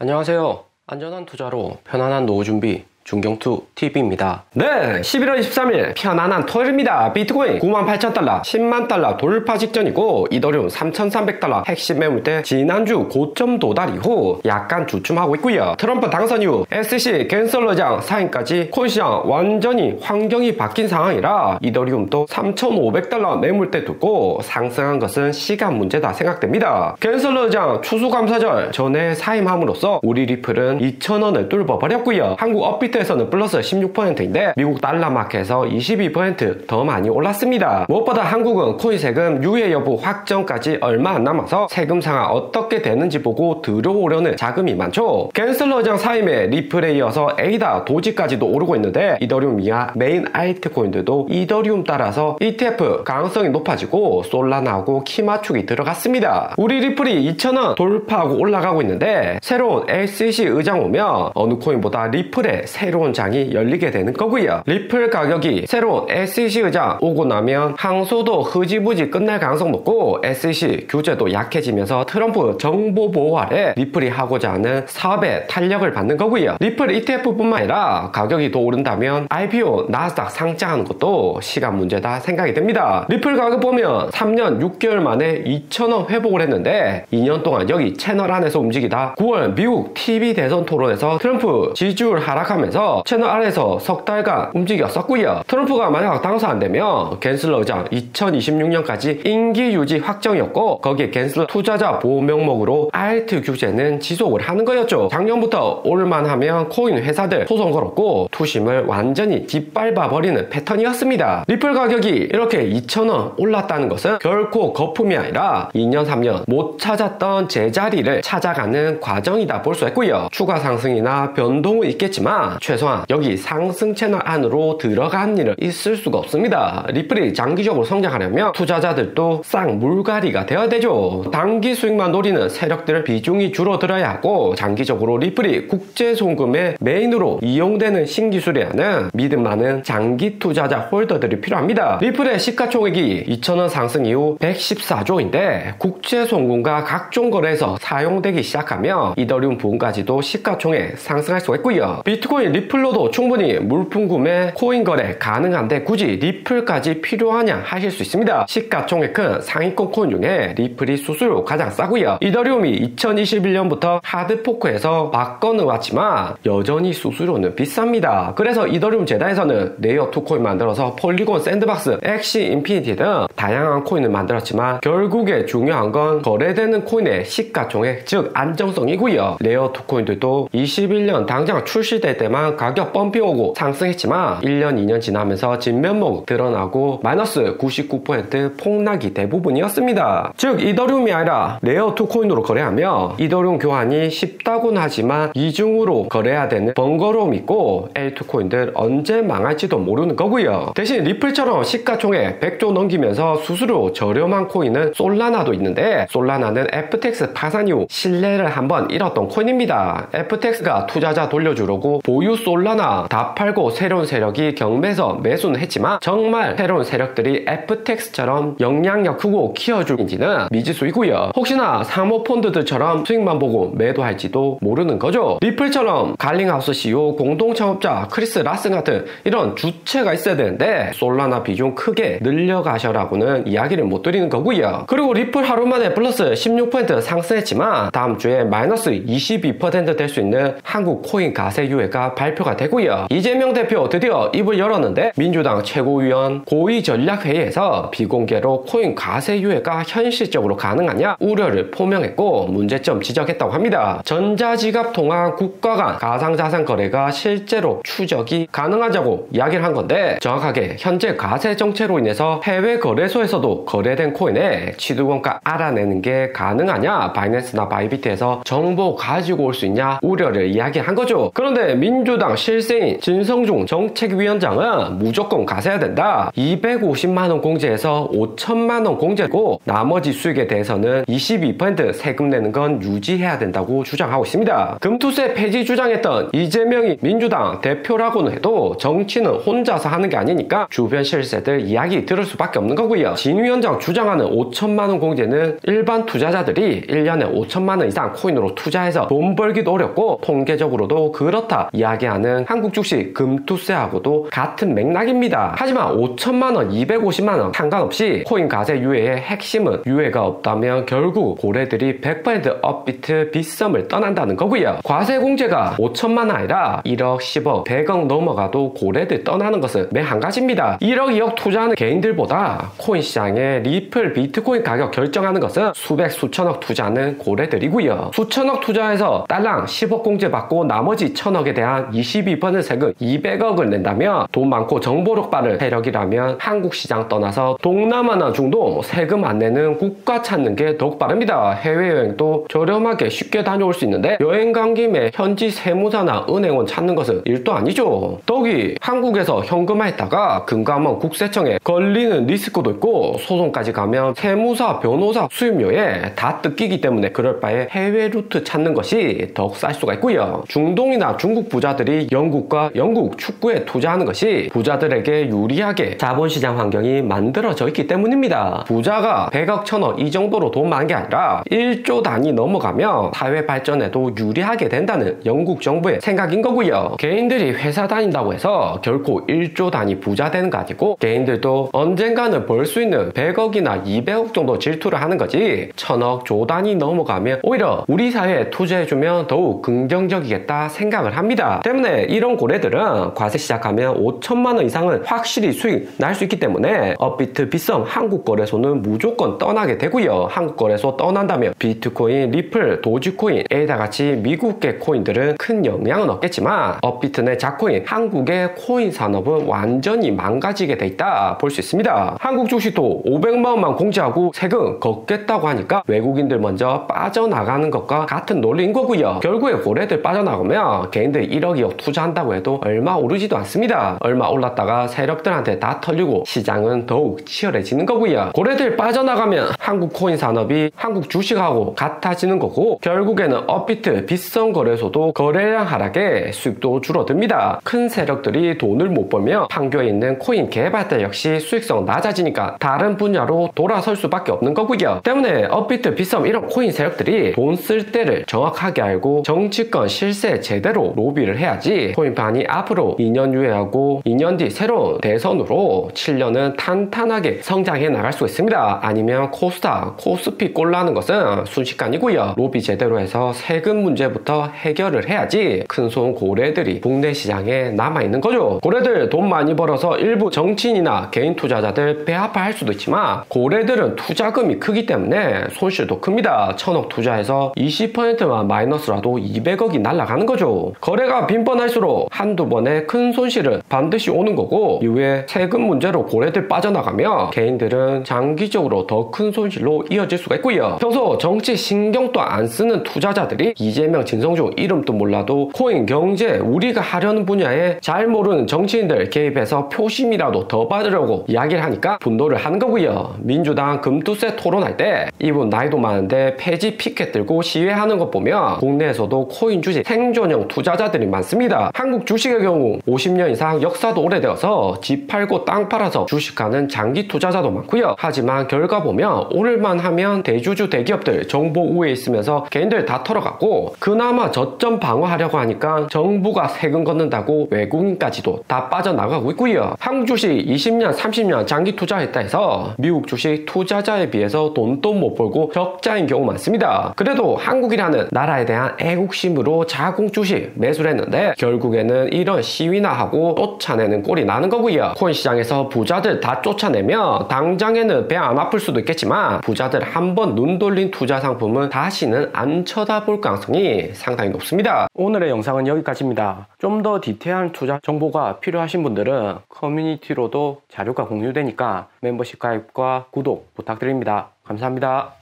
안녕하세요. 안전한 투자로 편안한 노후 준비 중경투 TV입니다. 네, 11월 23일 편안한 토요일입니다. 비트코인 98,000달러, 10만 달러 돌파 직전이고 이더리움 3,300달러 핵심 매물대 지난주 고점 도달 이후 약간 주춤하고 있고요. 트럼프 당선 이후 SEC 갠슬러장 사인까지 코인시장 완전히 환경이 바뀐 상황이라 이더리움도 3,500달러 매물대 두고 상승한 것은 시간 문제다 생각됩니다. 갠슬러장 추수감사절 전에 사임함으로써 우리 리플은 2,000원을 뚫어버렸고요. 한국 업비트 에서는 플러스 16%인데 미국 달러 마켓에서 22% 더 많이 올랐습니다. 무엇보다 한국은 코인 세금 유예 여부 확정까지 얼마 안 남아서 세금 상황 어떻게 되는지 보고 들어오려는 자금이 많죠. 갠슬러장 사임에 리플에 이어서 에이다, 도지까지도 오르고 있는데 이더리움 이하 메인 알트코인들도 이더리움 따라서 ETF 가능성이 높아지고 솔라나하고 키맞추기 들어갔습니다. 우리 리플이 2,000원 돌파하고 올라가고 있는데 새로운 SEC 의장 오면 어느 코인보다 리플에 새로운 장이 열리게 되는 거고요. 리플 가격이 새로운 SEC 의장 오고 나면 항소도 흐지부지 끝날 가능성 높고 SEC 규제도 약해지면서 트럼프 정보 보호 아래 리플이 하고자 하는 사업에 탄력을 받는 거고요. 리플 ETF뿐만 아니라 가격이 더 오른다면 IPO 나스닥 상장하는 것도 시간 문제다 생각이 됩니다. 리플 가격 보면 3년 6개월 만에 2,000원 회복을 했는데 2년 동안 여기 채널 안에서 움직이다 9월 미국 TV 대선 토론에서 트럼프 지지율 하락하면서 채널 안에서 석 달간 움직였었고요. 트럼프가 만약 당선 안 되면 갠슬러 의장 2026년까지 임기 유지 확정이었고 거기에 갠슬러 투자자 보호 명목으로 알트 규제는 지속을 하는 거였죠. 작년부터 올만하면 코인 회사들 소송 걸었고 투심을 완전히 짓밟아버리는 패턴이었습니다. 리플 가격이 이렇게 2,000원 올랐다는 것은 결코 거품이 아니라 2년 3년 못 찾았던 제자리를 찾아가는 과정이다 볼 수 있고요. 추가 상승이나 변동은 있겠지만 최소한 여기 상승 채널 안으로 들어간 일은 있을 수가 없습니다. 리플이 장기적으로 성장하려면 투자자들도 싹 물갈이가 되어야 되죠. 단기 수익만 노리는 세력들 비중이 줄어들어야 하고 장기적으로 리플이 국제 송금의 메인으로 이용되는 신기술이라는 믿음 많은 장기 투자자 홀더들이 필요합니다. 리플의 시가총액이 2,000원 상승 이후 114조인데 국제 송금과 각종 거래에서 사용되기 시작하면 이더리움 부분까지도 시가총액 상승할 수가 있고요. 비트코인 리플로도 충분히 물품 구매, 코인 거래 가능한데 굳이 리플까지 필요하냐 하실 수 있습니다. 시가총액은 상위권 코인 중에 리플이 수수료 가장 싸고요. 이더리움이 2021년부터 하드포크에서 바꿔놓았지만 여전히 수수료는 비쌉니다. 그래서 이더리움 재단에서는 레이어2 코인 만들어서 폴리곤 샌드박스, 엑시 인피니티 등 다양한 코인을 만들었지만 결국에 중요한 건 거래되는 코인의 시가총액 즉 안정성이고요. 레이어2 코인들도 21년 당장 출시될 때만 가격 펌핑 오고 상승했지만 1년 2년 지나면서 진면목 드러나고 마이너스 99% 폭락이 대부분이었습니다. 즉 이더리움이 아니라 레이어2 코인으로 거래하며 이더리움 교환이 쉽다고는 하지만 이중으로 거래해야 되는 번거로움이 있고 L2 코인들 언제 망할지도 모르는 거고요. 대신 리플처럼 시가총액 100조 넘기면서 수수료 저렴한 코인은 솔라나도 있는데 솔라나는 FTX 파산 이후 신뢰를 한번 잃었던 코인입니다. FTX가 투자자 돌려주려고 보유 솔라나 다 팔고 새로운 세력이 경매에서 매수는 했지만 정말 새로운 세력들이 FTX처럼 영향력 크고 키워줄지는 미지수이고요. 혹시나 사모펀드들처럼 수익만 보고 매도할지도 모르는 거죠. 리플처럼 갈링하우스 CEO 공동창업자 크리스 라슨 같은 이런 주체가 있어야 되는데 솔라나 비중 크게 늘려가셔라고는 이야기를 못 드리는 거고요. 그리고 리플 하루 만에 플러스 16% 상승했지만 다음 주에 마이너스 22% 될 수 있는 한국 코인 가세 유예가 발표가 되고요. 이재명 대표 드디어 입을 열었는데 민주당 최고위원 고위전략회의에서 비공개로 코인 가세 유예가 현실적으로 가능하냐 우려를 표명했고 문제점 지적했다고 합니다. 전자지갑 통한 국가 간 가상자산 거래가 실제로 추적이 가능하자고 이야기를 한 건데 정확하게 현재 가세 정체로 인해서 해외 거래소에서도 거래된 코인의 취득원가 알아내는 게 가능하냐 바이낸스나 바이비트에서 정보 가지고 올 수 있냐 우려를 이야기한 거죠. 그런데 민주당 민주당 실세인 진성중 정책위원장은 무조건 가세야 된다. 250만원 공제에서 5천만원 공제고 나머지 수익에 대해서는 22% 세금 내는 건 유지해야 된다고 주장하고 있습니다. 금투세 폐지 주장했던 이재명이 민주당 대표라고는 해도 정치는 혼자서 하는 게 아니니까 주변 실세들 이야기 들을 수밖에 없는 거고요. 진 위원장 주장하는 5천만원 공제는 일반 투자자들이 1년에 5천만원 이상 코인으로 투자해서 돈 벌기도 어렵고 통계적으로도 그렇다 이야기하는 한국 주식 금투세하고도 같은 맥락입니다. 하지만 5천만원, 250만원 상관없이 코인 가세 유예의 핵심은 유예가 없다면 결국 고래들이 100% 업비트 빗썸을 떠난다는 거고요. 과세 공제가 5천만원 아니라 1억, 10억, 100억 넘어가도 고래들 떠나는 것은 매 한 가지입니다. 1억, 2억 투자하는 개인들보다 코인 시장의 리플, 비트코인 가격 결정하는 것은 수백, 수천억 투자하는 고래들이고요. 수천억 투자해서 딸랑 10억 공제 받고 나머지 1000억에 대한 22% 세금 200억을 낸다면 돈 많고 정보력 빠른 세력이라면 한국 시장 떠나서 동남아나 중동 세금 안 내는 국가 찾는 게 더욱 빠릅니다. 해외여행도 저렴하게 쉽게 다녀올 수 있는데 여행 간 김에 현지 세무사나 은행원 찾는 것은 일도 아니죠. 더욱이 한국에서 현금화했다가 금감원 국세청에 걸리는 리스크도 있고 소송까지 가면 세무사, 변호사 수임료에 다 뜯기기 때문에 그럴 바에 해외 루트 찾는 것이 더욱 쌀 수가 있고요. 중동이나 중국 부자들이 영국과 영국 축구에 투자하는 것이 부자들에게 유리하게 자본시장 환경이 만들어져 있기 때문입니다. 부자가 100억, 1000억 이 정도로 돈 많은 게 아니라 1조 단위 넘어가면 사회 발전에도 유리하게 된다는 영국 정부의 생각인 거고요. 개인들이 회사 다닌다고 해서 결코 1조 단위 부자 되는 거 아니고 개인들도 언젠가는 벌 수 있는 100억이나 200억 정도 질투를 하는 거지 1000억, 조 단위 넘어가면 오히려 우리 사회에 투자해주면 더욱 긍정적이겠다 생각을 합니다. 때문에 이런 고래들은 과세 시작하면 5천만원 이상은 확실히 수익 날 수 있기 때문에 업비트, 빗썸, 한국거래소는 무조건 떠나게 되고요. 한국거래소 떠난다면 비트코인, 리플, 도지코인, 에이다 같이 미국계 코인들은 큰 영향은 없겠지만 업비트 내 자코인, 한국의 코인 산업은 완전히 망가지게 돼 있다 볼 수 있습니다. 한국 주식도 500만원만 공제하고 세금 걷겠다고 하니까 외국인들 먼저 빠져나가는 것과 같은 논리인 거고요. 결국에 고래들 빠져나가면 개인들 1억, 2억 투자한다고 해도 얼마 오르지도 않습니다. 얼마 올랐다가 세력들한테 다 털리고 시장은 더욱 치열해지는 거고요. 고래들 빠져나가면 한국 코인 산업이 한국 주식하고 같아지는 거고 결국에는 업비트, 빗썸 거래소도 거래량 하락에 수익도 줄어듭니다. 큰 세력들이 돈을 못 벌면 판교에 있는 코인 개발자 역시 수익성 낮아지니까 다른 분야로 돌아설 수밖에 없는 거고요. 때문에 업비트, 빗썸 이런 코인 세력들이 돈 쓸 때를 정확하게 알고 정치권 실세 제대로 로비를 해야지 코인판이 앞으로 2년 유예하고 2년 뒤 새로운 대선으로 7년은 탄탄하게 성장해 나갈 수 있습니다. 아니면 코스닥, 코스피 꼴라는 것은 순식간이고요. 로비 제대로 해서 세금 문제부터 해결을 해야지 큰손 고래들이 국내 시장에 남아있는 거죠. 고래들 돈 많이 벌어서 일부 정치인이나 개인 투자자들 배아파할 수도 있지만 고래들은 투자금이 크기 때문에 손실도 큽니다. 1000억 투자해서 20%만 마이너스라도 200억이 날아가는 거죠. 거래가 빈번할수록 한두 번의 큰 손실은 반드시 오는 거고 이후에 세금 문제로 고래들 빠져나가면 개인들은 장기적으로 더 큰 손실로 이어질 수가 있고요. 평소 정치 신경도 안 쓰는 투자자들이 이재명, 진성중 이름도 몰라도 코인 경제 우리가 하려는 분야에 잘 모르는 정치인들 개입해서 표심이라도 더 받으려고 이야기를 하니까 분노를 하는 거고요. 민주당 금투세 토론할 때 이분 나이도 많은데 폐지 피켓 들고 시위하는 것 보면 국내에서도 코인 주식 생존형 투자자들이 많습니다. 한국 주식의 경우 50년 이상 역사도 오래되어서 집 팔고 땅 팔아서 주식하는 장기 투자자도 많고요. 하지만 결과 보면 오를만 하면 대주주 대기업들 정보 우위에 있으면서 개인들 다 털어갔고 그나마 저점 방어하려고 하니까 정부가 세금 걷는다고 외국인까지도 다 빠져나가고 있고요. 한국 주식 20년, 30년 장기 투자했다 해서 미국 주식 투자자에 비해서 돈도 못 벌고 적자인 경우 많습니다. 그래도 한국이라는 나라에 대한 애국심으로 자국 주식 매수를 했는데 결국에는 이런 시위나 하고 쫓아내는 꼴이 나는 거고요. 코인 시장에서 부자들 다 쫓아내면 당장에는 배 안 아플 수도 있겠지만 부자들 한번 눈 돌린 투자 상품은 다시는 안 쳐다볼 가능성이 상당히 높습니다. 오늘의 영상은 여기까지입니다. 좀 더 디테일한 투자 정보가 필요하신 분들은 커뮤니티로도 자료가 공유되니까 멤버십 가입과 구독 부탁드립니다. 감사합니다.